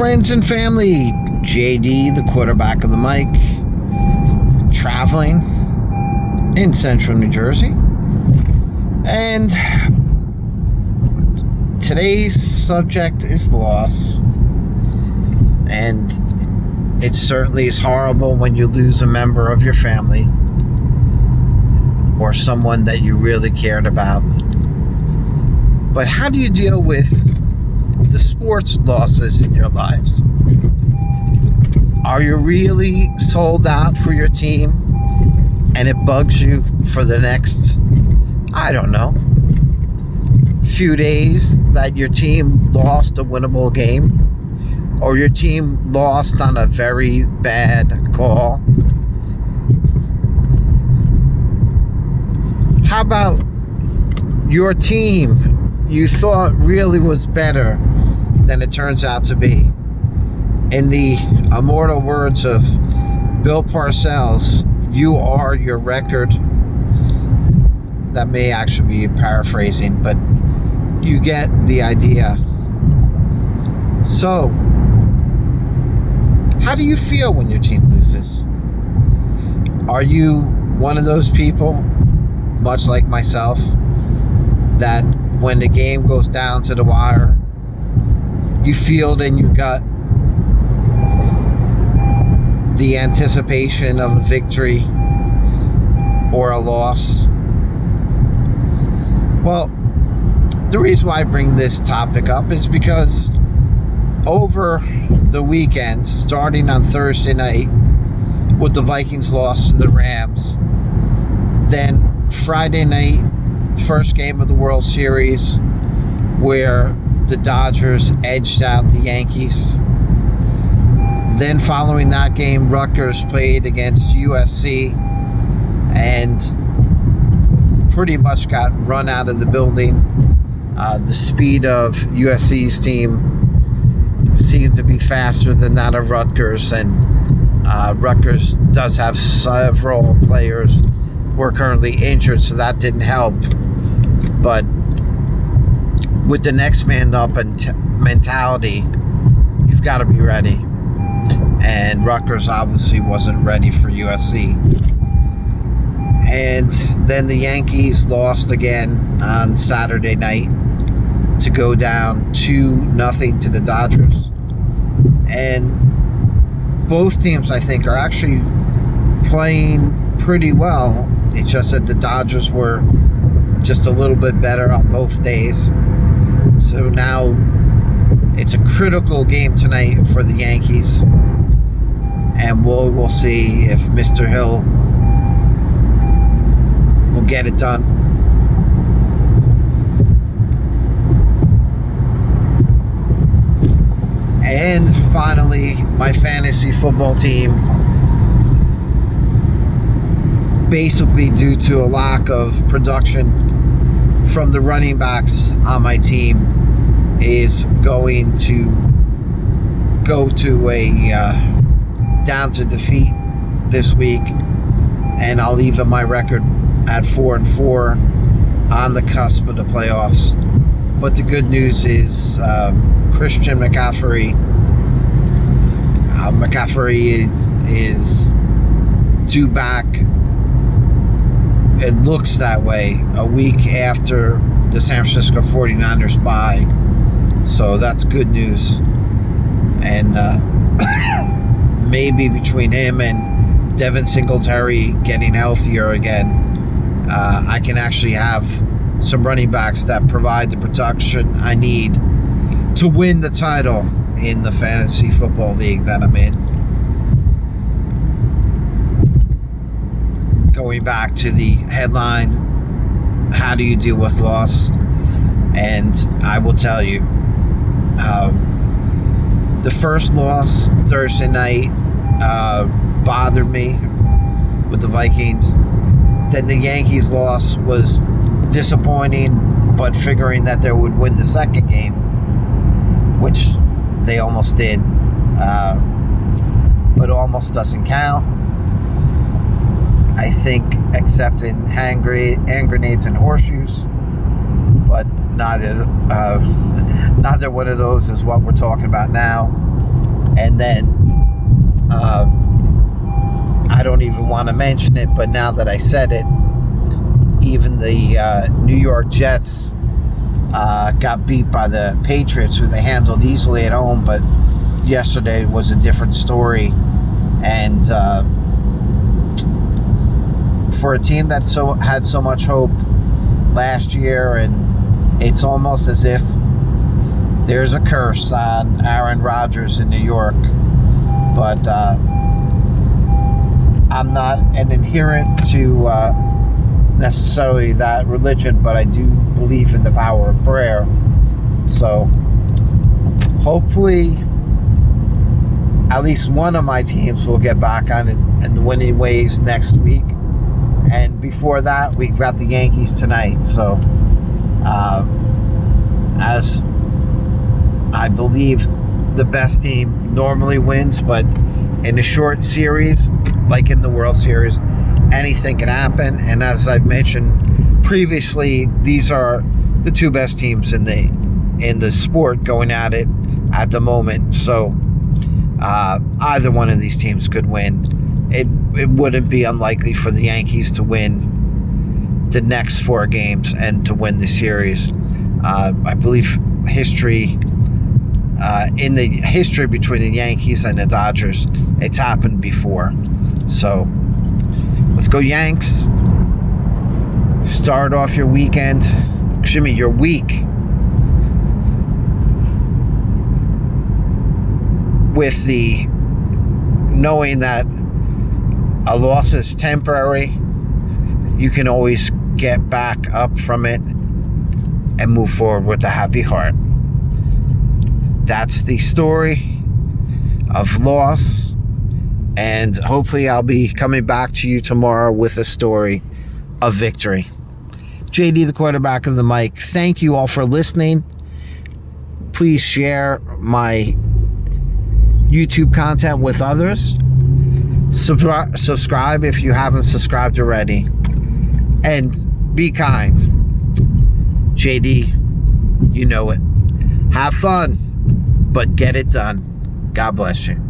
Friends and family, JD, the quarterback of the mic, traveling in central New Jersey. And today's subject is loss. And it certainly is horrible when you lose a member of your family or someone that you really cared about. But how do you deal with the sports losses in your lives? Are you really sold out for your team and it bugs you for the next, I don't know, few days that your team lost a winnable game or your team lost on a very bad call? How about your team you thought really was better than it turns out to be? In the immortal words of Bill Parcells, you are your record. That may actually be paraphrasing, but you get the idea. So, how do you feel when your team loses? Are you one of those people, much like myself, that when the game goes down to the wire, you feel it in your gut the anticipation of a victory or a loss? Well, the reason why I bring this topic up is because over the weekend, starting on Thursday night with the Vikings loss to the Rams, then Friday night, first game of the World Series, where the Dodgers edged out the Yankees. Then following that game, Rutgers played against USC and pretty much got run out of the building. The speed of USC's team seemed to be faster than that of Rutgers, and Rutgers does have several players who are currently injured, so that didn't help. But with the next man up mentality, you've got to be ready. And Rutgers obviously wasn't ready for USC. And then the Yankees lost again on Saturday night to go down 2-0 to the Dodgers. And both teams, I think, are actually playing pretty well. It's just that the Dodgers were just a little bit better on both days. So now it's a critical game tonight for the Yankees. And we'll see if Mr. Hill will get it done. And finally, my fantasy football team, basically due to a lack of production from the running backs on my team, is going to go to a down to defeat this week, and I'll leave my record at 4-4 on the cusp of the playoffs. But the good news is Christian McCaffrey is due back. It looks that way a week after the San Francisco 49ers bye, so that's good news. And maybe between him and Devin Singletary getting healthier again, I can actually have some running backs that provide the production I need to win the title in the fantasy football league that I'm in. Going back to the headline, how do you deal with loss? And I will tell you, the first loss Thursday night bothered me with the Vikings. Then the Yankees loss was disappointing, but figuring that they would win the second game, which they almost did, but almost doesn't count. I think, except in hand grenades and horseshoes, but neither one of those is what we're talking about now. And then I don't even want to mention it, but now that I said it, even the New York Jets got beat by the Patriots, who they handled easily at home, but yesterday was a different story. And for a team that had so much hope last year, and it's almost as if there's a curse on Aaron Rodgers in New York. But I'm not an adherent to necessarily that religion, but I do believe in the power of prayer. So hopefully at least one of my teams will get back on it in the winning ways next week. And before that, we've got the Yankees tonight. So as I believe the best team normally wins, but in a short series, like in the World Series, anything can happen. And as I've mentioned previously, these are the two best teams in the sport going at it at the moment. So either one of these teams could win. It wouldn't be unlikely for the Yankees to win the next 4 games and to win the series. I believe in the history between the Yankees and the Dodgers, it's happened before. So let's go Yanks. Start off your week, with the knowing that a loss is temporary. You can always get back up from it and move forward with a happy heart. That's the story of loss, and hopefully I'll be coming back to you tomorrow with a story of victory. JD, the quarterback of the mic. Thank you all for listening. Please share my YouTube content with others. Subscribe if you haven't subscribed already. And be kind. JD, you know it. Have fun, but get it done. God bless you.